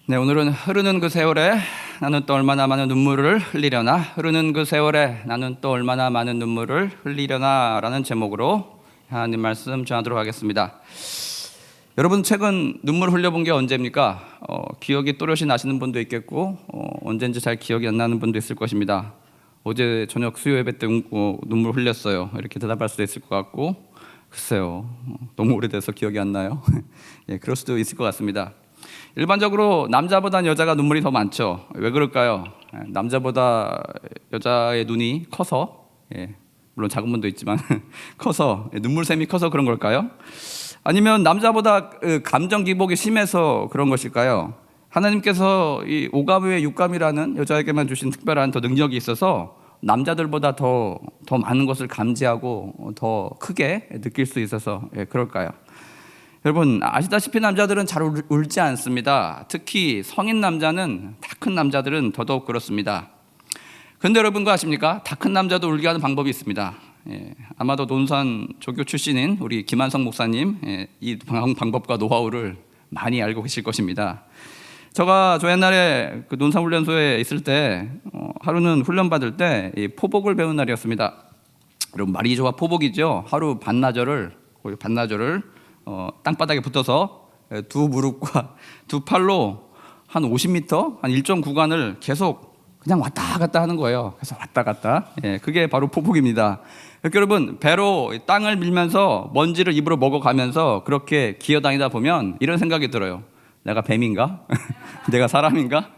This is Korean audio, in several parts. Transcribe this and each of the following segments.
네, 오늘은 흐르는 그 세월에 나는 또 얼마나 많은 눈물을 흘리려나, 흐르는 그 세월에 나는 또 얼마나 많은 눈물을 흘리려나 라는 제목으로 하나님 말씀 전하도록 하겠습니다. 여러분 최근 눈물 흘려본 게 언제입니까? 기억이 또렷이 나시는 분도 있겠고 언젠지 잘 기억이 안 나는 분도 있을 것입니다. 어제 저녁 수요 예배 때 눈물 흘렸어요, 이렇게 대답할 수도 있을 것 같고, 글쎄요, 너무 오래돼서 기억이 안 나요. 예, 그럴 수도 있을 것 같습니다. 일반적으로 남자보다는 여자가 눈물이 더 많죠. 왜 그럴까요? 남자보다 여자의 눈이 커서, 물론 작은 분도 있지만 커서, 눈물샘이 커서 그런 걸까요? 아니면 남자보다 감정 기복이 심해서 그런 것일까요? 하나님께서 이 오감의 육감이라는 여자에게만 주신 특별한 더 능력이 있어서 남자들보다 더 많은 것을 감지하고 더 크게 느낄 수 있어서 그럴까요? 여러분 아시다시피 남자들은 잘 울지 않습니다. 특히 성인 남자는, 다 큰 남자들은 더더욱 그렇습니다. 그런데 여러분 그거 아십니까? 다 큰 남자도 울게 하는 방법이 있습니다. 아마도 논산 조교 출신인 우리 김한성 목사님, 이 방법과 노하우를 많이 알고 계실 것입니다. 저 옛날에 그 논산 훈련소에 있을 때 하루는 훈련 받을 때 이 포복을 배운 날이었습니다. 여러분 말이 좋아 포복이죠. 하루 반나절을 땅바닥에 붙어서 두 무릎과 두 팔로 한 50m, 한 일정 구간을 계속 그냥 왔다 갔다 하는 거예요. 그래서 왔다 갔다. 그게 바로 포복입니다. 그러니까 여러분 배로 땅을 밀면서 먼지를 입으로 먹어가면서 그렇게 기어다니다 보면 이런 생각이 들어요. 내가 뱀인가? 내가 사람인가?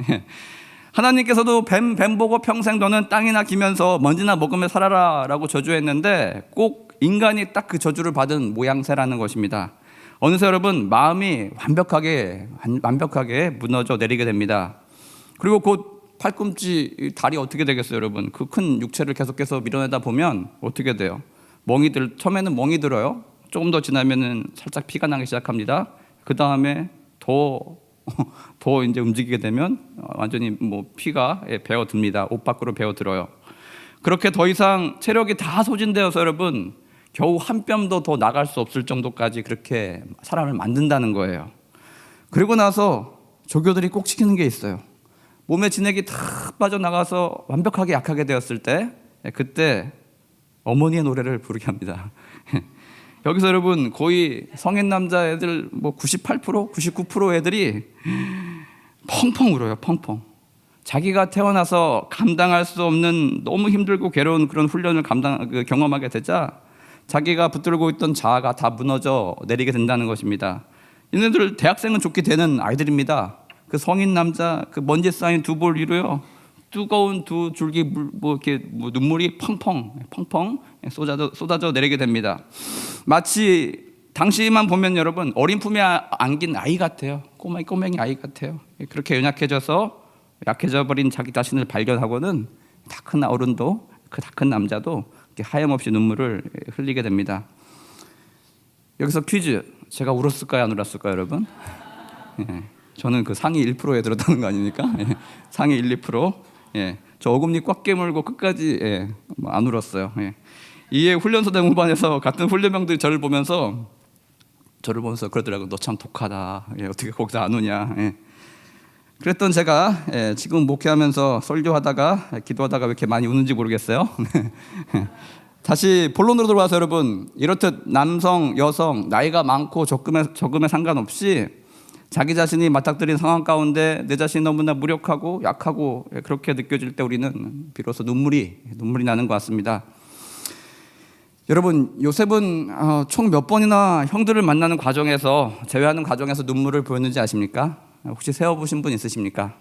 하나님께서도 뱀 보고 평생 너는 땅이나 기면서 먼지나 먹으며 살아라 라고 저주했는데 꼭 인간이 딱 그 저주를 받은 모양새라는 것입니다. 어느새 여러분 마음이 완벽하게 무너져 내리게 됩니다. 그리고 곧 팔꿈치, 다리 어떻게 되겠어요 여러분? 그 큰 육체를 계속해서 밀어내다 보면 어떻게 돼요? 처음에는 멍이 들어요. 조금 더 지나면은 살짝 피가 나기 시작합니다. 그 다음에 더 이제 움직이게 되면 완전히 피가 배어 듭니다. 옷 밖으로 배어 들어요. 그렇게 더 이상 체력이 다 소진되어서 여러분 겨우 한 뼘도 더 나갈 수 없을 정도까지 그렇게 사람을 만든다는 거예요. 그리고 나서 조교들이 꼭 지키는 게 있어요. 몸에 진액이 다 빠져나가서 완벽하게 약하게 되었을 때 그때 어머니의 노래를 부르게 합니다. 여기서 여러분 거의 성인 남자애들 98%, 99% 애들이 펑펑 울어요. 펑펑. 자기가 태어나서 감당할 수 없는 너무 힘들고 괴로운 그런 훈련을 경험하게 되자 자기가 붙들고 있던 자아가 다 무너져 내리게 된다는 것입니다. 얘네들 대학생은 좋게 되는 아이들입니다. 그 성인 남자, 그 먼지 쌓인 두 볼 위로요, 뜨거운 두 줄기 눈물이 펑펑 쏟아져 내리게 됩니다. 마치 당시만 보면 여러분 어린 품에 안긴 아이 같아요. 꼬맹이 아이 같아요. 그렇게 약해져 버린 자기 자신을 발견하고는 다 큰 어른도, 그 다 큰 남자도 하염없이 눈물을 흘리게 됩니다. 여기서 퀴즈, 제가 울었을까요 안 울었을까요 여러분? 저는 그 상위 1%에 들었다는 거 아닙니까? 상위 1, 2%. 저 어금니 꽉 깨물고 끝까지 안 울었어요. 이에 훈련소대 후반에서 같은 훈련병들이 저를 보면서 그러더라고요. 너 참 독하다. 어떻게 거기서 안 우냐. 그랬던 제가 지금 목회하면서 설교하다가 기도하다가 왜 이렇게 많이 우는지 모르겠어요. 다시 본론으로 들어와서 여러분, 이렇듯 남성, 여성, 나이가 많고 적음에 상관없이 자기 자신이 맞닥뜨린 상황 가운데 내 자신이 너무나 무력하고 약하고 그렇게 느껴질 때 우리는 비로소 눈물이 나는 것 같습니다. 여러분 요셉은 총 몇 번이나 형들을 만나는 과정에서, 제외하는 과정에서 눈물을 보였는지 아십니까? 혹시 세어보신 분 있으십니까?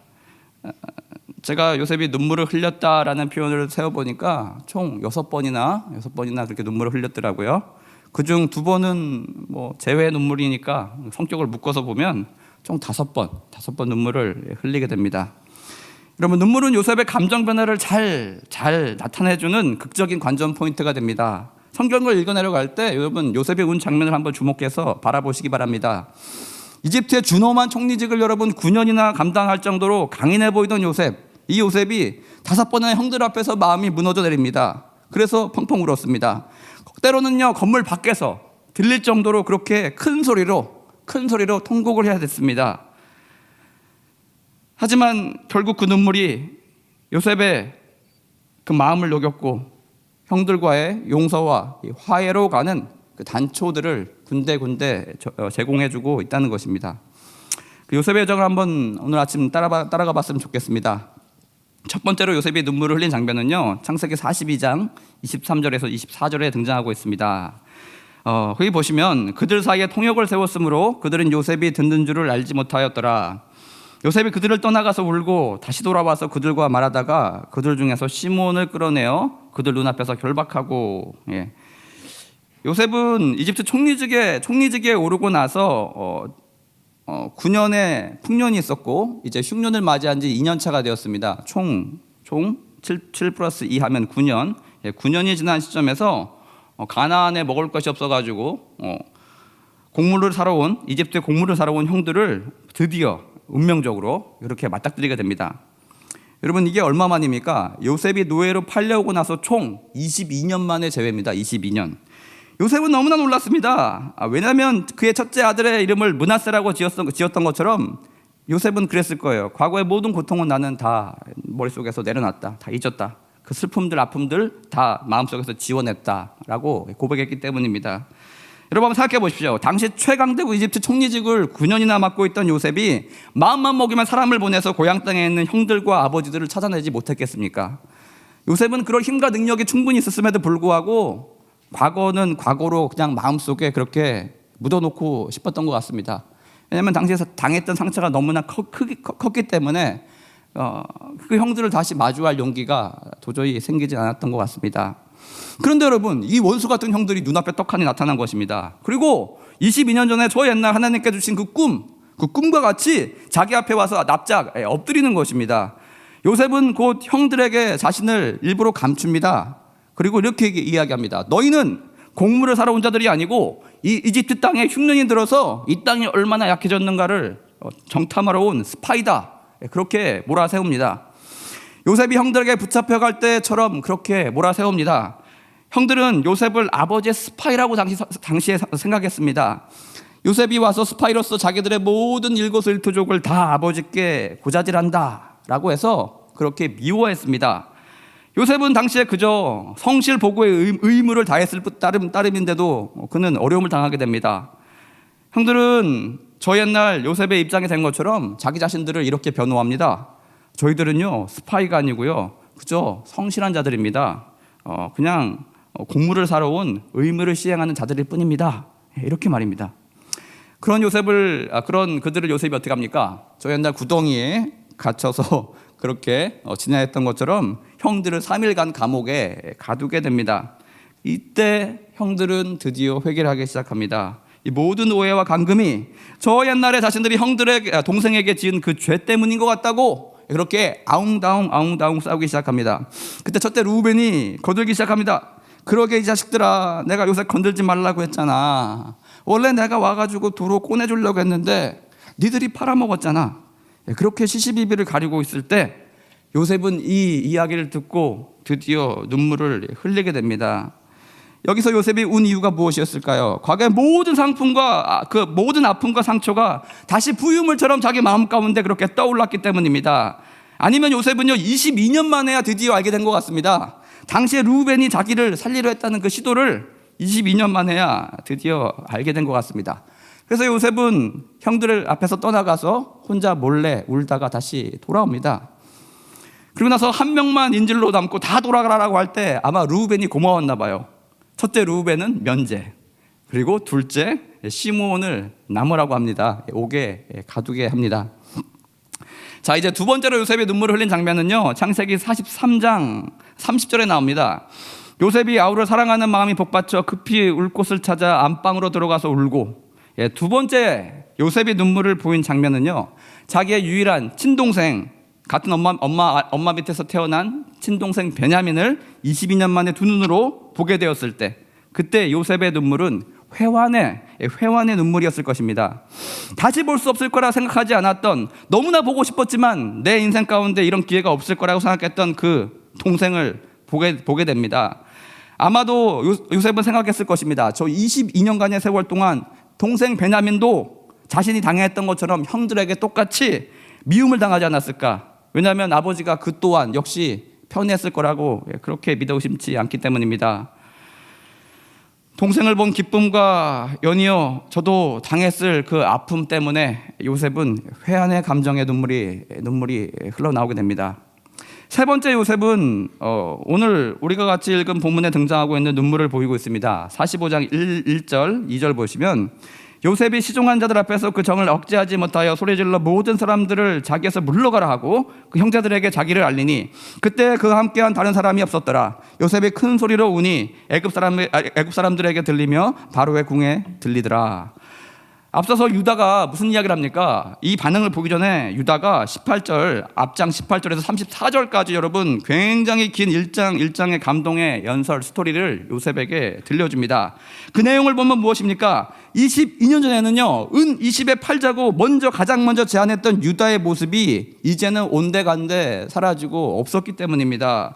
제가 요셉이 눈물을 흘렸다라는 표현을 세어보니까 총 6번이나 그렇게 눈물을 흘렸더라고요. 그중 2번은 제외 눈물이니까 성격을 묶어서 보면 총 5번 눈물을 흘리게 됩니다. 여러분 눈물은 요셉의 감정 변화를 잘 나타내주는 극적인 관전 포인트가 됩니다. 성경을 읽어내려갈 때 여러분 요셉이 운 장면을 한번 주목해서 바라보시기 바랍니다. 이집트의 준엄한 총리직을 여러분 9년이나 감당할 정도로 강인해 보이던 요셉, 이 요셉이 5번의 형들 앞에서 마음이 무너져 내립니다. 그래서 펑펑 울었습니다. 때로는요 건물 밖에서 들릴 정도로 그렇게 큰 소리로 통곡을 해야 됐습니다. 하지만 결국 그 눈물이 요셉의 그 마음을 녹였고 형들과의 용서와 화해로 가는 그 단초들을 군데군데 제공해주고 있다는 것입니다. 그 요셉의 여정을 한번 오늘 아침 따라가 봤으면 좋겠습니다. 첫 번째로 요셉이 눈물을 흘린 장면은요, 창세기 42장 23절에서 24절에 등장하고 있습니다. 거기 보시면 그들 사이에 통역을 세웠으므로 그들은 요셉이 듣는 줄을 알지 못하였더라. 요셉이 그들을 떠나가서 울고 다시 돌아와서 그들과 말하다가 그들 중에서 시몬을 끌어내어 그들 눈앞에서 결박하고, 요셉은 이집트 총리직에 오르고 나서 9년의 풍년이 있었고 이제 흉년을 맞이한 지 2년 차가 되었습니다. 총 7 플러스 2 하면 9년. 9년이 지난 시점에서 가나안에 먹을 것이 없어가지고 이집트의 곡물을 사러 온 형들을 드디어 운명적으로 이렇게 맞닥뜨리게 됩니다. 여러분, 이게 얼마만입니까? 요셉이 노예로 팔려오고 나서 총 22년 만의 재회입니다. 22년. 요셉은 너무나 놀랐습니다. 왜냐하면 그의 첫째 아들의 이름을 므낫세라고 지었던 것처럼 요셉은 그랬을 거예요. 과거의 모든 고통은 나는 다 머릿속에서 내려놨다. 다 잊었다. 그 슬픔들, 아픔들 다 마음속에서 지워냈다라고 고백했기 때문입니다. 여러분 한번 생각해 보십시오. 당시 최강대국 이집트 총리직을 9년이나 맡고 있던 요셉이 마음만 먹이면 사람을 보내서 고향 땅에 있는 형들과 아버지들을 찾아내지 못했겠습니까? 요셉은 그럴 힘과 능력이 충분히 있었음에도 불구하고 과거는 과거로 그냥 마음속에 그렇게 묻어놓고 싶었던 것 같습니다. 왜냐하면 당시에서 당했던 상처가 너무나 컸기 때문에 그 형들을 다시 마주할 용기가 도저히 생기지 않았던 것 같습니다. 그런데 여러분, 이 원수 같은 형들이 눈앞에 떡하니 나타난 것입니다. 그리고 22년 전에 저 옛날 하나님께 주신 그 꿈과 같이 자기 앞에 와서 납작 엎드리는 것입니다. 요셉은 곧 형들에게 자신을 일부러 감춥니다. 그리고 이렇게 이야기합니다. 너희는 곡물을 사러 온 자들이 아니고 이 이집트 땅에 흉년이 들어서 이 땅이 얼마나 약해졌는가를 정탐하러 온 스파이다. 그렇게 몰아세웁니다. 요셉이 형들에게 붙잡혀갈 때처럼 그렇게 몰아세웁니다. 형들은 요셉을 아버지의 스파이라고 당시에 생각했습니다. 요셉이 와서 스파이로서 자기들의 모든 일거수일투족을 다 아버지께 고자질한다라고 해서 그렇게 미워했습니다. 요셉은 당시에 그저 성실 보고의 의무를 다했을 따름인데도 그는 어려움을 당하게 됩니다. 형들은 저 옛날 요셉의 입장이 된 것처럼 자기 자신들을 이렇게 변호합니다. 저희들은요 스파이가 아니고요 그저 성실한 자들입니다. 그냥 곡물을 사러 온 의무를 시행하는 자들일 뿐입니다. 이렇게 말입니다. 그런 그들을 요셉이 어떻게 합니까? 저 옛날 구덩이에 갇혀서 그렇게 지내했던 것처럼 형들을 3일간 감옥에 가두게 됩니다. 이때 형들은 드디어 회개를 하기 시작합니다. 이 모든 오해와 간금이 저 옛날에 자신들이 동생에게 지은 그 죄 때문인 것 같다고 그렇게 아웅다웅 싸우기 시작합니다. 그때 첫째 루벤이 거들기 시작합니다. 그러게 이 자식들아, 내가 요새 건들지 말라고 했잖아. 원래 내가 와가지고 도로 꺼내주려고 했는데 니들이 팔아먹었잖아. 그렇게 시시비비를 가리고 있을 때 요셉은 이 이야기를 듣고 드디어 눈물을 흘리게 됩니다. 여기서 요셉이 운 이유가 무엇이었을까요? 과거의 모든 상품과 그 모든 아픔과 상처가 다시 부유물처럼 자기 마음 가운데 그렇게 떠올랐기 때문입니다. 아니면 요셉은요 22년 만에야 드디어 알게 된 것 같습니다. 당시에 루벤이 자기를 살리려 했다는 그 시도를 22년 만에야 드디어 알게 된 것 같습니다. 그래서 요셉은 형들 앞에서 떠나가서 혼자 몰래 울다가 다시 돌아옵니다. 그리고 나서 한 명만 인질로 남고 다 돌아가라고 할 때 아마 루벤이 고마웠나 봐요. 첫째 루벤은 면제, 그리고 둘째 시므온을 남으라고 합니다. 옥에 가두게 합니다. 자, 이제 두 번째로 요셉이 눈물을 흘린 장면은요 창세기 43장 30절에 나옵니다. 요셉이 아우를 사랑하는 마음이 복받쳐 급히 울 곳을 찾아 안방으로 들어가서 울고, 두 번째 요셉이 눈물을 보인 장면은요 자기의 유일한 친동생, 같은 엄마 밑에서 태어난 친동생 베냐민을 22년 만에 두 눈으로 보게 되었을 때, 그때 요셉의 눈물은 회환의 눈물이었을 것입니다. 다시 볼 수 없을 거라 생각하지 않았던, 너무나 보고 싶었지만 내 인생 가운데 이런 기회가 없을 거라고 생각했던 그 동생을 보게 됩니다. 아마도 요셉은 생각했을 것입니다. 저 22년간의 세월 동안 동생 베냐민도 자신이 당했던 것처럼 형들에게 똑같이 미움을 당하지 않았을까? 왜냐하면 아버지가 그 또한 역시 편애했을 거라고 그렇게 믿어 의심치 않기 때문입니다. 동생을 본 기쁨과 연이어 저도 당했을 그 아픔 때문에 요셉은 회한의 감정의 눈물이 흘러나오게 됩니다. 세 번째 요셉은 오늘 우리가 같이 읽은 본문에 등장하고 있는 눈물을 보이고 있습니다. 45장 1절 2절 보시면 요셉이 시종한 자들 앞에서 그 정을 억제하지 못하여 소리질러 모든 사람들을 자기에서 물러가라 하고 그 형제들에게 자기를 알리니 그때 그와 함께한 다른 사람이 없었더라. 요셉이 큰 소리로 우니 애굽 사람들에게 들리며 바로의 궁에 들리더라. 앞서서 유다가 무슨 이야기를 합니까? 이 반응을 보기 전에 유다가 18절 앞장 18절에서 34절까지 여러분 굉장히 긴 1장의 감동의 연설 스토리를 요셉에게 들려줍니다. 그 내용을 보면 무엇입니까? 22년 전에는요 은 20에 팔자고 가장 먼저 제안했던 유다의 모습이 이제는 온데간데 사라지고 없었기 때문입니다.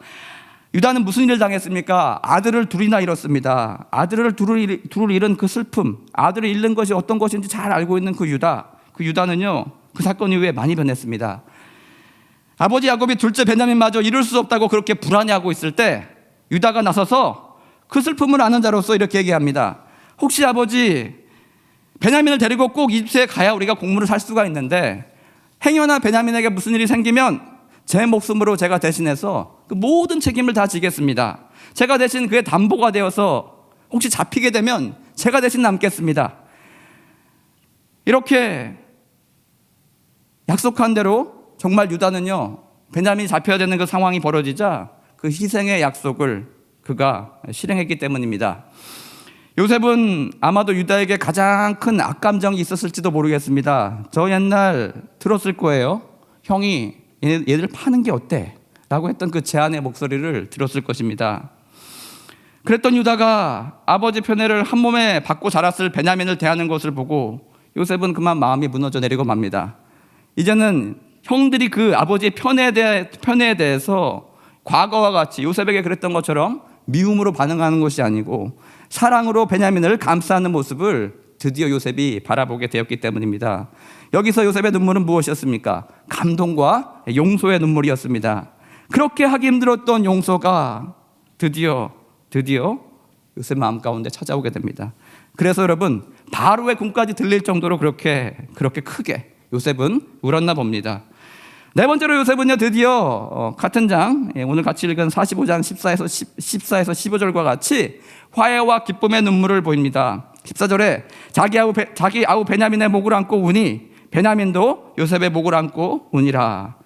유다는 무슨 일을 당했습니까? 아들을 둘이나 잃었습니다. 아들을 둘을 잃은 그 슬픔, 아들을 잃는 것이 어떤 것인지 잘 알고 있는 그 유다는요 그 사건 이후에 많이 변했습니다. 아버지 야곱이 둘째 베냐민마저 잃을 수 없다고 그렇게 불안해하고 있을 때 유다가 나서서 그 슬픔을 아는 자로서 이렇게 얘기합니다. 혹시 아버지 베냐민을 데리고 꼭 이집트에 가야 우리가 곡물을 살 수가 있는데 행여나 베냐민에게 무슨 일이 생기면 제 목숨으로 제가 대신해서 그 모든 책임을 다 지겠습니다. 제가 대신 그의 담보가 되어서 혹시 잡히게 되면 제가 대신 남겠습니다. 이렇게 약속한 대로 정말 유다는요 베냐민이 잡혀야 되는 그 상황이 벌어지자 그 희생의 약속을 그가 실행했기 때문입니다. 요셉은 아마도 유다에게 가장 큰 악감정이 있었을지도 모르겠습니다. 저 옛날 들었을 거예요. 형이 얘들 파는 게 어때? 라고 했던 그 제안의 목소리를 들었을 것입니다. 그랬던 유다가 아버지 편애를 한 몸에 받고 자랐을 베냐민을 대하는 것을 보고 요셉은 그만 마음이 무너져 내리고 맙니다. 이제는 형들이 그 아버지의 편애에 대해서 과거와 같이 요셉에게 그랬던 것처럼 미움으로 반응하는 것이 아니고 사랑으로 베냐민을 감싸는 모습을 드디어 요셉이 바라보게 되었기 때문입니다. 여기서 요셉의 눈물은 무엇이었습니까? 감동과 용서의 눈물이었습니다. 그렇게 하기 힘들었던 용서가 드디어 요셉 마음 가운데 찾아오게 됩니다. 그래서 여러분 바로의 궁까지 들릴 정도로 그렇게 크게 요셉은 울었나 봅니다. 네 번째로 요셉은요 드디어 같은 장 오늘 같이 읽은 45장 14에서 15절과 같이 화해와 기쁨의 눈물을 보입니다. 14절에 자기 아우 베냐민의 목을 안고 우니 베냐민도 요셉의 목을 안고 우니라.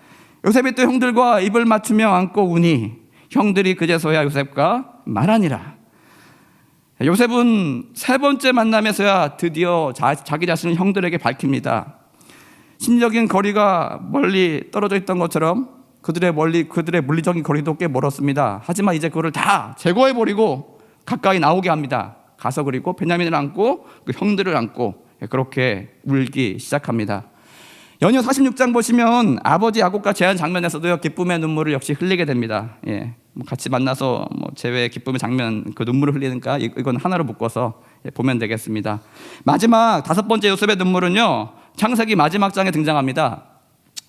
요셉이 또 형들과 입을 맞추며 안고 우니 형들이 그제서야 요셉과 말하니라. 요셉은 세 번째 만남에서야 드디어 자기 자신을 형들에게 밝힙니다. 심리적인 거리가 멀리 떨어져 있던 것처럼 그들의 물리적인 거리도 꽤 멀었습니다. 하지만 이제 그거를 다 제거해버리고 가까이 나오게 합니다. 가서 그리고 베냐민을 안고 그 형들을 안고 그렇게 울기 시작합니다. 연이어 46장 보시면 아버지 야곱과 제한 장면에서도요 기쁨의 눈물을 역시 흘리게 됩니다. 같이 만나서 제외 기쁨의 장면 그 눈물을 흘리니까 이건 하나로 묶어서 보면 되겠습니다. 마지막 다섯 번째 요셉의 눈물은요 창세기 마지막 장에 등장합니다.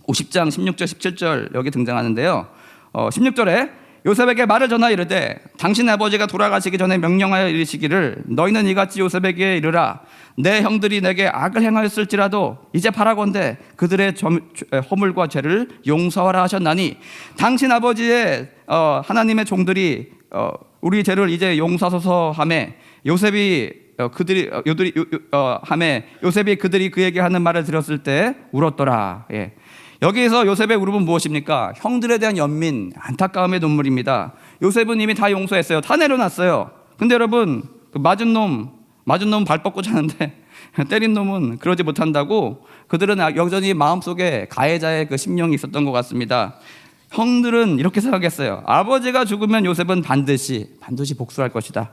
50장 16절 17절 여기 등장하는데요. 16절에 요셉에게 말을 전하 이르되 당신 아버지가 돌아가시기 전에 명령하여 이르시기를 너희는 이같이 요셉에게 이르라 내 형들이 내게 악을 행하였을지라도 이제 바라건대 그들의 허물과 죄를 용서하라 하셨나니 당신 아버지의 하나님의 종들이 우리 죄를 이제 용서하소서 하매 요셉이 그들이 그에게 하는 말을 들었을 때 울었더라. 여기에서 요셉의 울음은 무엇입니까? 형들에 대한 연민, 안타까움의 눈물입니다. 요셉은 이미 다 용서했어요. 다 내려놨어요. 근데 여러분 그 맞은 놈 발 뻗고 자는데 때린 놈은 그러지 못한다고 그들은 여전히 마음속에 가해자의 그 심령이 있었던 것 같습니다. 형들은 이렇게 생각했어요. 아버지가 죽으면 요셉은 반드시 복수할 것이다.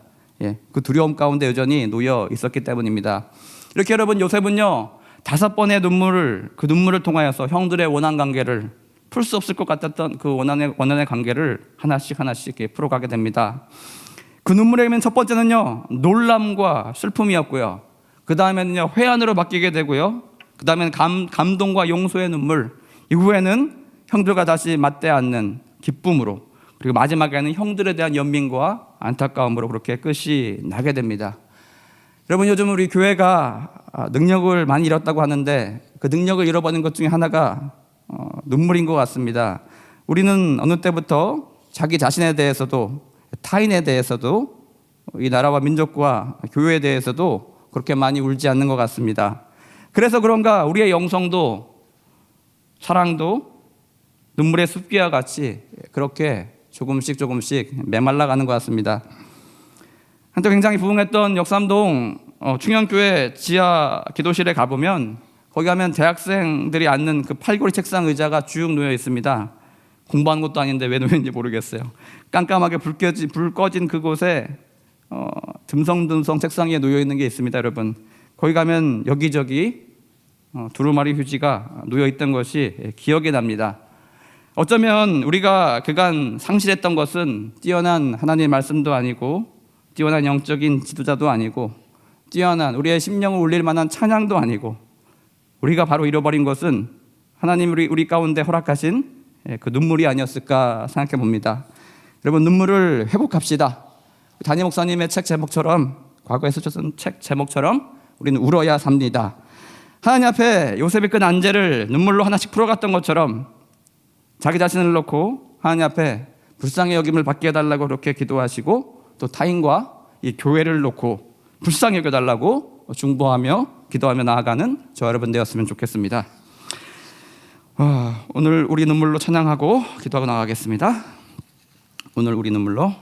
그 두려움 가운데 여전히 놓여 있었기 때문입니다. 이렇게 여러분 요셉은요 5번의 눈물을 통하여서 형들의 원한 관계를 풀 수 없을 것 같았던 그 원한의 관계를 하나씩 풀어가게 됩니다. 그 눈물의 의미는 첫 번째는요 놀람과 슬픔이었고요. 그 다음에는요 회한으로 바뀌게 되고요. 그 다음에는 감동과 용서의 눈물. 이후에는 형들과 다시 맞대 않는 기쁨으로, 그리고 마지막에는 형들에 대한 연민과 안타까움으로 그렇게 끝이 나게 됩니다. 여러분, 요즘 우리 교회가 능력을 많이 잃었다고 하는데 그 능력을 잃어버린 것 중에 하나가 눈물인 것 같습니다. 우리는 어느 때부터 자기 자신에 대해서도 타인에 대해서도 이 나라와 민족과 교회에 대해서도 그렇게 많이 울지 않는 것 같습니다. 그래서 그런가 우리의 영성도 사랑도 눈물의 숲기와 같이 그렇게 조금씩 메말라가는 것 같습니다. 한때 굉장히 부흥했던 역삼동 충현교회 지하 기도실에 가보면 거기 가면 대학생들이 앉는 그 팔걸이 책상 의자가 쭉 놓여 있습니다. 공부하는 것도 아닌데 왜 놓여 있는지 모르겠어요. 깜깜하게 불 꺼진 그곳에 듬성듬성 책상 위에 놓여 있는 게 있습니다. 여러분, 거기 가면 여기저기 두루마리 휴지가 놓여 있던 것이 기억이 납니다. 어쩌면 우리가 그간 상실했던 것은 뛰어난 하나님의 말씀도 아니고 뛰어난 영적인 지도자도 아니고 뛰어난 우리의 심령을 울릴 만한 찬양도 아니고, 우리가 바로 잃어버린 것은 하나님 우리 가운데 허락하신 그 눈물이 아니었을까 생각해 봅니다. 여러분, 눈물을 회복합시다. 담임 목사님의 책 제목처럼, 과거에 쓰셨던 책 제목처럼 우리는 울어야 삽니다. 하나님 앞에 요셉이 끈 안제를 눈물로 하나씩 풀어갔던 것처럼 자기 자신을 놓고 하나님 앞에 불쌍히 여김을 받게 해달라고 그렇게 기도하시고, 또 타인과 이 교회를 놓고 불쌍히 여겨달라고 중보하며 기도하며 나아가는 저 여러분 되었으면 좋겠습니다. 오늘 우리 눈물로 찬양하고 기도하고 나가겠습니다. 오늘 우리 눈물로